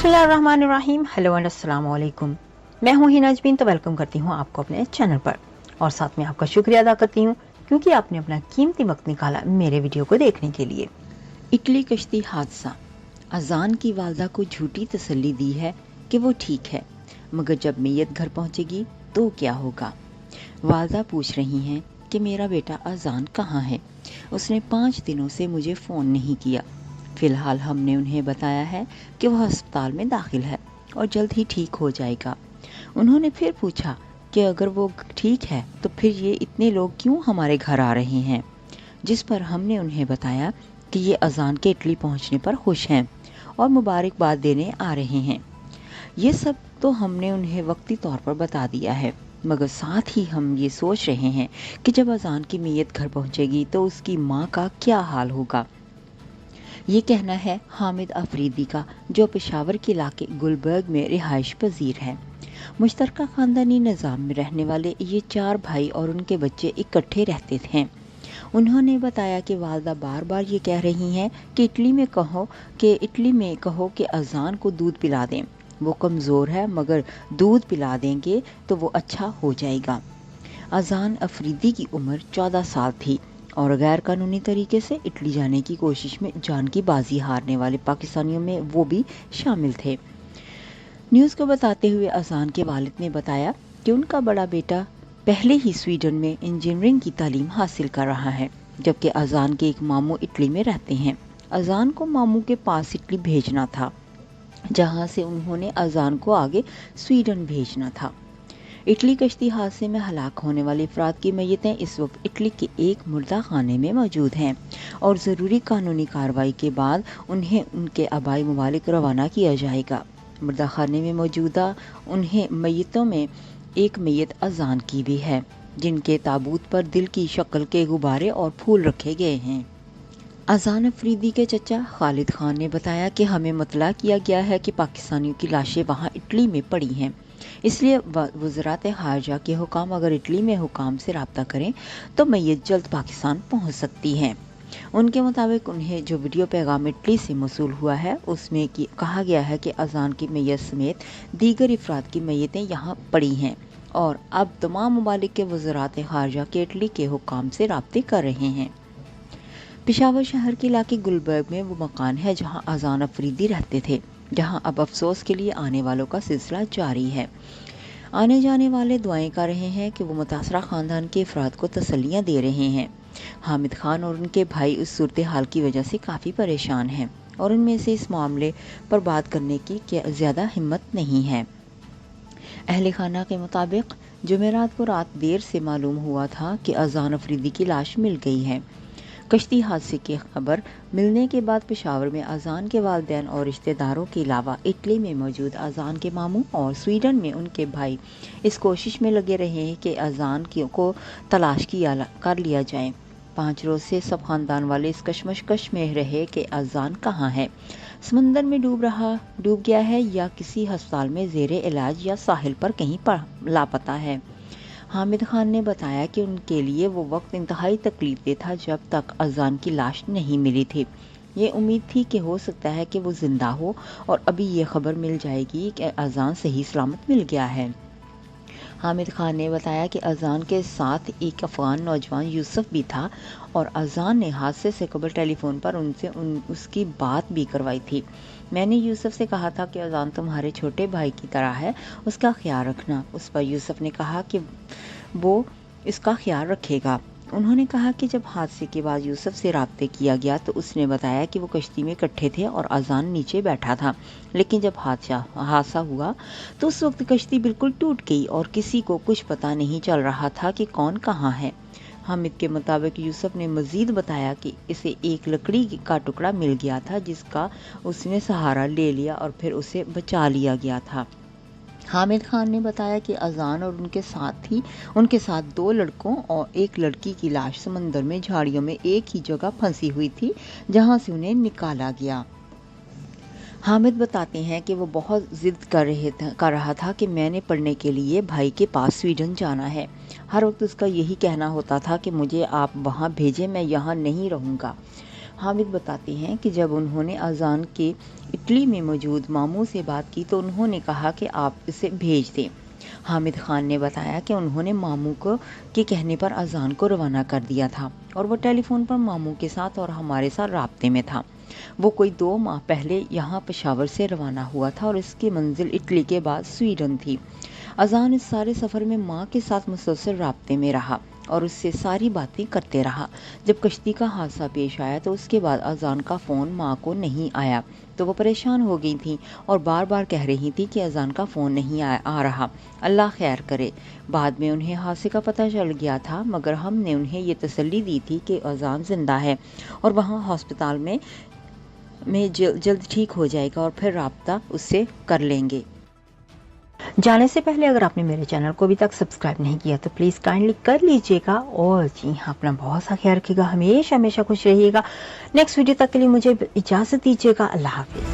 बिस्मिल्लाहिर्रहमानिर्रहीम। Hello and अस्सलाम वालेकुम। मैं हूँ हिना अजमीन, तो वेलकम करती हूँ आपको अपने चैनल पर और साथ में आपका शुक्रिया अदा करती हूँ क्योंकि आपने अपना कीमती वक्त निकाला मेरे वीडियो को देखने के लिए। इटली कश्ती हादसा। अजान की वालदा को झूठी तसल्ली दी है कि वो ठीक है, मगर जब मैयत घर पहुँचेगी तो क्या होगा। वालदा पूछ रही हैं कि मेरा बेटा अजान कहाँ है, उसने 5 दिनों से मुझे फ़ोन नहीं किया। फ़िलहाल हमने उन्हें बताया है कि वह अस्पताल में दाखिल है और जल्द ही ठीक हो जाएगा। उन्होंने फिर पूछा कि अगर वो ठीक है तो फिर ये इतने लोग क्यों हमारे घर आ रहे हैं, जिस पर हमने उन्हें बताया कि ये अजान के इटली पहुंचने पर खुश हैं और मुबारकबाद देने आ रहे हैं। ये सब तो हमने उन्हें वक्ती तौर पर बता दिया है, मगर साथ ही हम ये सोच रहे हैं कि जब अजान की मैयत घर पहुंचेगी तो उसकी माँ का क्या हाल होगा। ये कहना है हामिद अफरीदी का, जो पेशावर के इलाके गुलबर्ग में रिहाइश पजीर है। मुश्तरका ख़ानदानी निज़ाम में रहने वाले ये 4 भाई और उनके बच्चे इकट्ठे रहते थे। उन्होंने बताया कि वालदा बार बार ये कह रही हैं कि इटली में कहो कि अजान को दूध पिला दें, वो कमज़ोर है मगर दूध पिला देंगे तो वो अच्छा हो जाएगा। अजान अफरीदी की उम्र 14 साल थी और गैर कानूनी तरीके से इटली जाने की कोशिश में जान की बाजी हारने वाले पाकिस्तानियों में वो भी शामिल थे। न्यूज़ को बताते हुए अजान के वालिद ने बताया कि उनका बड़ा बेटा पहले ही स्वीडन में इंजीनियरिंग की तालीम हासिल कर रहा है, जबकि अजान के एक मामू इटली में रहते हैं। अजान को मामू के पास इटली भेजना था, जहां से उन्होंने अजान को आगे स्वीडन भेजना था। इटली कश्ती हादसे में हलाक होने वाले अफराद की मैयतें इस वक्त इटली के एक मुर्दा खाने में मौजूद हैं और ज़रूरी कानूनी कार्रवाई के बाद उन्हें उनके आबाई ममालिक रवाना किया जाएगा। मुर्दा खाने में मौजूदा उन्हें मैयतों में एक मैयत अजान की भी है, जिनके ताबूत पर दिल की शक्ल के गुब्बारे और फूल रखे गए हैं। अजान अफरीदी के चचा खालिद खान ने बताया कि हमें मतला किया गया है कि पाकिस्तानियों की लाशें वहां इटली में पड़ी हैं, इसलिए वज़रात खारजा के हुकाम अगर इटली में हुकाम से रब्ता करें तो मैयत जल्द पाकिस्तान पहुंच सकती है। उनके मुताबिक उन्हें जो वीडियो पैगाम इटली से मौसूल हुआ है उसमें कहा गया है कि अजान की मैयत समेत दीगर अफराद की मैयतें यहाँ पड़ी हैं और अब तमाम ममालिक के वज़रात खारजा के इटली के हुकाम से रब्ते कर रहे हैं। पेशावर शहर के इलाके गुलबर्ग में वो मकान है जहां अजान अफरीदी रहते थे, जहां अब अफसोस के लिए आने वालों का सिलसिला जारी है। आने जाने वाले दुआएं कर रहे हैं कि वो मुतासरा ख़ानदान के अफराद को तसल्लियां दे रहे हैं। हामिद खान और उनके भाई उस सूरत हाल की वजह से काफ़ी परेशान हैं और उनमें से इस मामले पर बात करने की ज़्यादा हिम्मत नहीं है। अहले खाना के मुताबिक जुमेरात को रात देर से मालूम हुआ था कि अजान अफरीदी की लाश मिल गई है। कश्ती हादसे की खबर मिलने के बाद पेशावर में अजान के वालिदैन और रिश्तेदारों के अलावा इटली में मौजूद अजान के मामू और स्वीडन में उनके भाई इस कोशिश में लगे रहे हैं कि अजान को तलाश कर लिया जाए। 5 रोज से सब खानदान वाले इस कश्मकश में रहे कि अजान कहाँ है, समंदर में डूब गया है या किसी अस्पताल में ज़ेरे इलाज या साहिल पर कहीं पर लापता है। हामिद खान ने बताया कि उनके लिए वो वक्त इंतहाई तकलीफदेह था जब तक अजान की लाश नहीं मिली थी। ये उम्मीद थी कि हो सकता है कि वो जिंदा हो और अभी ये खबर मिल जाएगी कि अजान सही सलामत मिल गया है। हामिद खान ने बताया कि अजान के साथ एक अफगान नौजवान यूसुफ भी था और अजान ने हादसे से कबल टेलीफोन पर उसकी बात भी करवाई थी। मैंने यूसुफ से कहा था कि अजान तुम्हारे छोटे भाई की तरह है, उसका ख्याल रखना। उस पर यूसुफ ने कहा कि वो इसका ख्याल रखेगा। उन्होंने कहा कि जब हादसे के बाद यूसुफ से राब्ते किया गया तो उसने बताया कि वो कश्ती में इकट्ठे थे और अजान नीचे बैठा था, लेकिन जब हादसा हुआ तो उस वक्त कश्ती बिल्कुल टूट गई और किसी को कुछ पता नहीं चल रहा था कि कौन कहाँ है। हामिद के मुताबिक यूसुफ ने मजीद बताया कि इसे एक लकड़ी का टुकड़ा मिल गया था जिसका उसने सहारा ले लिया और फिर उसे बचा लिया गया था। हामिद खान ने बताया कि अजान और उनके साथ 2 लड़कों और 1 लड़की की लाश समंदर में झाड़ियों में एक ही जगह फंसी हुई थी, जहां से उन्हें निकाला गया। हामिद बताते हैं कि वो बहुत ज़िद कर रहा था कि मैंने पढ़ने के लिए भाई के पास स्वीडन जाना है। हर वक्त उसका यही कहना होता था कि मुझे आप वहाँ भेजें, मैं यहाँ नहीं रहूँगा। हामिद बताते हैं कि जब उन्होंने अजान के इटली में मौजूद मामू से बात की तो उन्होंने कहा कि आप इसे भेज दें। हामिद खान ने बताया कि उन्होंने मामू के कहने पर अजान को रवाना कर दिया था और वो टेलीफोन पर मामू के साथ और हमारे साथ राब्ते में था। वो कोई 2 माह पहले यहाँ पेशावर से रवाना हुआ था और इसकी मंजिल इटली के बाद स्वीडन थी। अजान इस सारे सफ़र में माँ के साथ मुसलसल राब्ते में रहा और उससे सारी बातें करते रहा। जब कश्ती का हादसा पेश आया तो उसके बाद अजान का फ़ोन माँ को नहीं आया तो वो परेशान हो गई थी और बार बार कह रही थी कि अजान का फ़ोन नहीं आ रहा, अल्लाह खैर करे। बाद में उन्हें हादसे का पता चल गया था, मगर हमने उन्हें ये तसल्ली दी थी कि अजान ज़िंदा है और वहाँ हॉस्पिटल में जल्द ठीक हो जाएगा और फिर राब्ता उससे कर लेंगे। जाने से पहले अगर आपने मेरे चैनल को अभी तक सब्सक्राइब नहीं किया तो प्लीज़ काइंडली कर लीजिएगा और जी हाँ, अपना बहुत सा ख्याल रखिएगा, हमेशा खुश रहिएगा। नेक्स्ट वीडियो तक के लिए मुझे इजाज़त दीजिएगा। अल्लाह हाफिज़।